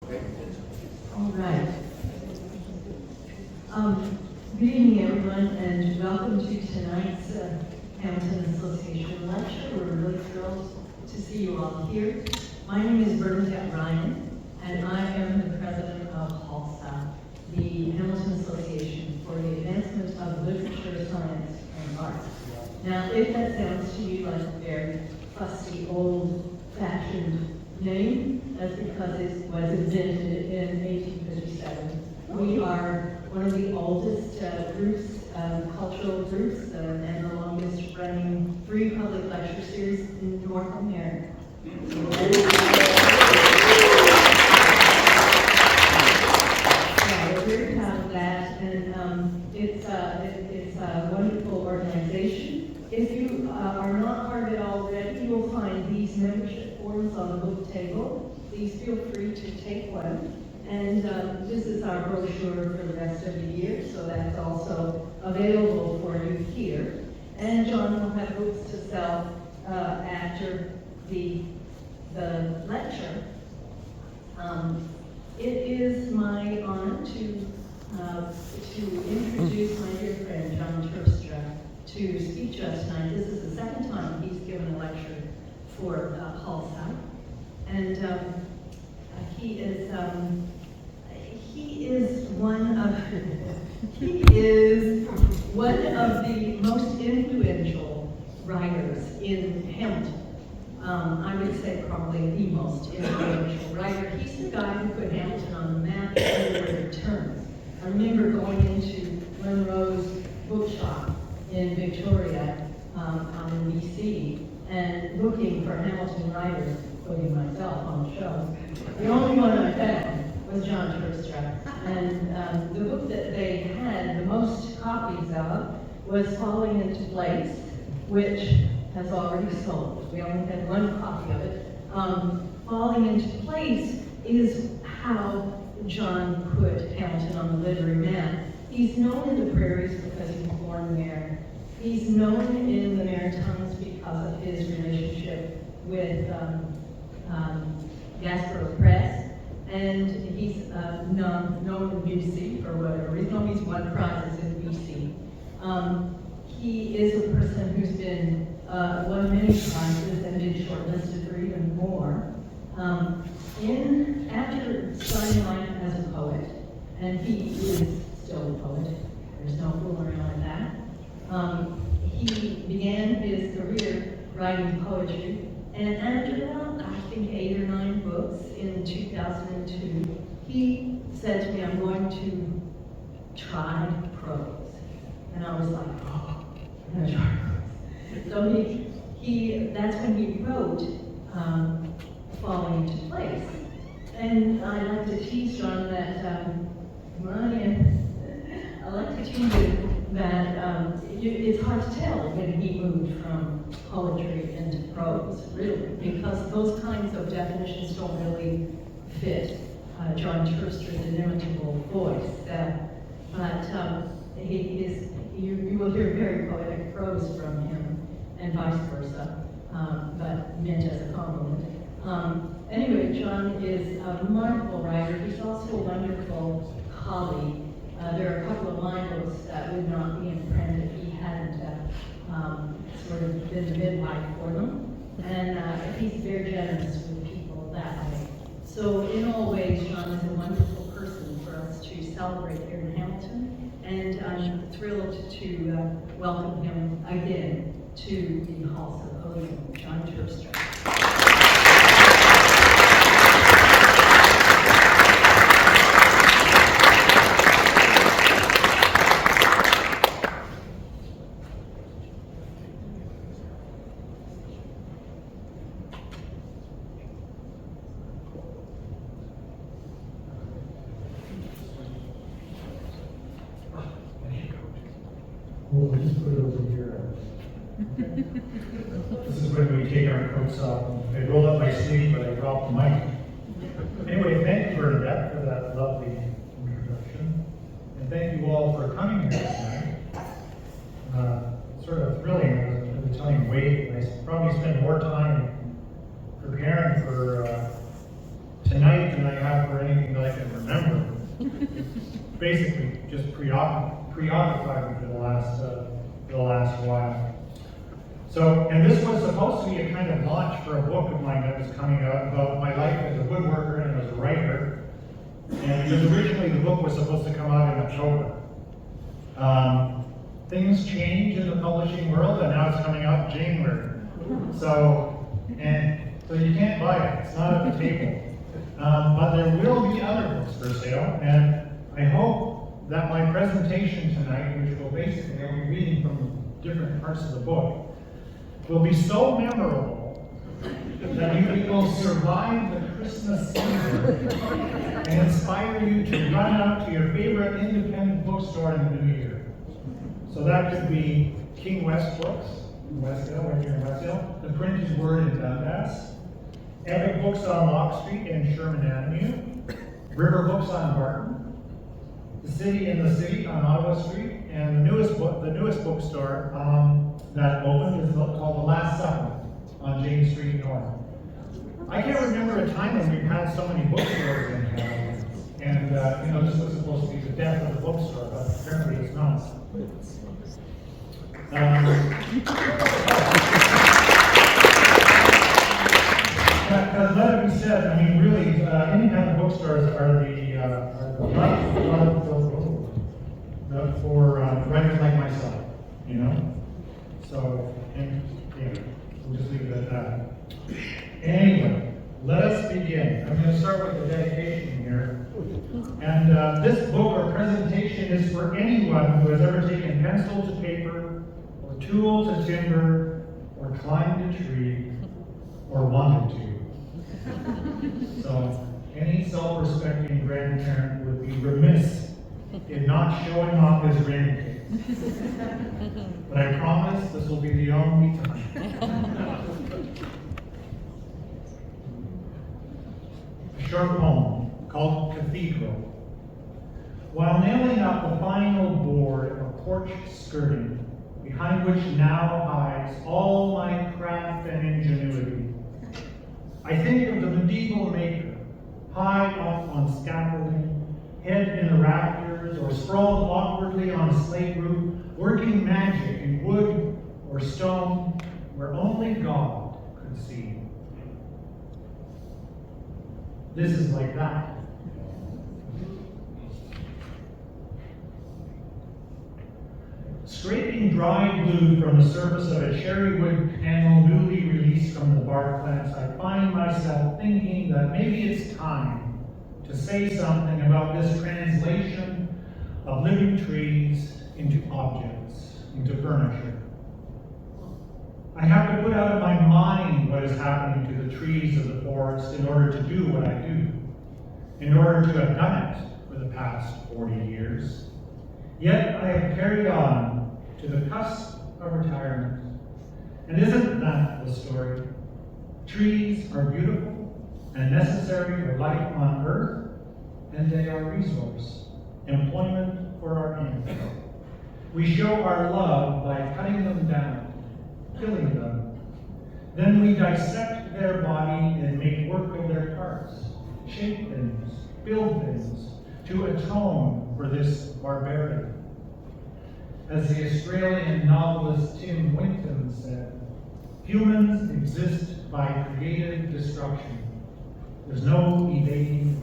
All right. Good evening, everyone, and welcome to tonight's Hamilton Association lecture. We're really thrilled to see you all here. My name is Bernadette Ryan, and I am the president of HALSA, the Hamilton Association for the Advancement of Literature, Science, and Arts. Now, if that sounds to you like a very fusty, old-fashioned name, that's because it was invented in 1857. We are one of the oldest groups, cultural groups, and the longest running free public lecture series in North America. We're very proud of that, and it's a wonderful organization. If you are not part of it already, you will find these membership forms on the book table. Please feel free to take one. And this is our brochure for the rest of the year, so that's also available for you here. And John will have books to sell after the lecture. It is my honor to introduce my dear friend John Terpstra to speak to us tonight. This is the second time he's given a lecture for HALSA, and he is one of the most influential writers in Hamilton. I would say probably the most influential writer. He's the guy who put Hamilton on the map everywhere he turns. I remember going into Monroe's bookshop in Victoria, out in BC, and looking for Hamilton writers, including myself, on the shelf. The only one I found was John Terpstra. And the book that they had the most copies of was Falling Into Place, which has already sold. We only had one copy of it. Falling Into Place is how John put Hamilton on the literary map. He's known in the prairies because he was born there. He's known in the Maritimes because of his relationship with Gasper Press. And he's known in BC for whatever reason. He's won prizes in BC. He is a person who's been won many prizes and been shortlisted for even more. After starting life as a poet, and he is still a poet, there's no fooling around with that. He began his career writing poetry, and after about, I think, 8 or 9 books in 2002, he said to me, I'm going to try prose. And I was like, oh, I'm going to try prose. So that's when he wrote Falling Into Place. And I like to tease John that, I like to tease him that it's hard to tell when he moved from poetry into prose, really, because those kinds of definitions don't really fit John Terpstra's inimitable voice. But you will hear very poetic prose from him, and vice versa, but meant as a compliment. Anyway, John is a remarkable writer. He's also a wonderful colleague. There are a couple of my books that would not be in print if he hadn't sort of been the midwife for them. And he's very generous with people that way. So in all ways, John is a wonderful person for us to celebrate here in Hamilton. And I'm thrilled to welcome him again to the HALSA podium, John Terpstra. We'll just put it over here. This is when we take our coats off. I roll up my sleeve, but I drop the mic. Anyway, thank you, Bernadette, for that lovely introduction. And thank you all for coming here tonight. Sort of thrilling, as I tell you, wait. I probably spent more time preparing for tonight than I have for anything Basically, just preoccupied me for the last while. So, and this was supposed to be a kind of launch for a book of mine that was coming out about my life as a woodworker and as a writer. And because originally the book was supposed to come out in October. Things change in the publishing world, and now it's coming out in January. So you can't buy it, it's not at the table. But there will be other books for sale, and I hope that my presentation tonight, which will basically, I'll be reading from different parts of the book, will be so memorable that you will survive the Christmas season and inspire you to run out to your favorite independent bookstore in the new year. So that could be King West Books, in Westhill, right here in Westhill, The Printed Word in Dundas, Epic Books on Lock Street and Sherman Avenue, River Books on Barton, The City in the City on Ottawa Street, and the newest bookstore that opened is called The Last Supper on James Street North. I can't remember a time when we've had so many bookstores in town, and this was supposed to be the death of the bookstore, but apparently it's not. Because let it be said, I mean, really, independent bookstores are the for writers like myself, So, and yeah, we'll just leave it at that. Anyway, let us begin. I'm going to start with the dedication here. And this book or presentation is for anyone who has ever taken pencil to paper, or tool to timber, or climbed a tree, or wanted to. So, any self-respecting grandparent would be remiss in not showing off his grandkids. But I promise this will be the only time. A short poem called Cathedral. While nailing up the final board of porch skirting, behind which now hides all my craft and ingenuity, I think of the medieval maker, high up on scaffolding, head in the rafters, or sprawled awkwardly on a slate roof, working magic in wood or stone where only God could see. This is like that. Scraping dry glue from the surface of a cherry wood panel newly released from the bark plants, I find myself thinking that maybe it's time to say something about this translation of living trees into objects, into furniture. I have to put out of my mind what is happening to the trees of the forest in order to do what I do, in order to have done it for the past 40 years. Yet I have carried on to the cusp of retirement. And isn't that the story? Trees are beautiful and necessary for life on earth, and they are a resource, employment for our hands. We show our love by cutting them down, killing them. Then we dissect their body and make work of their parts, shape things, build things, to atone for this barbarity. As the Australian novelist Tim Winton said, humans exist by creative destruction. There's no evading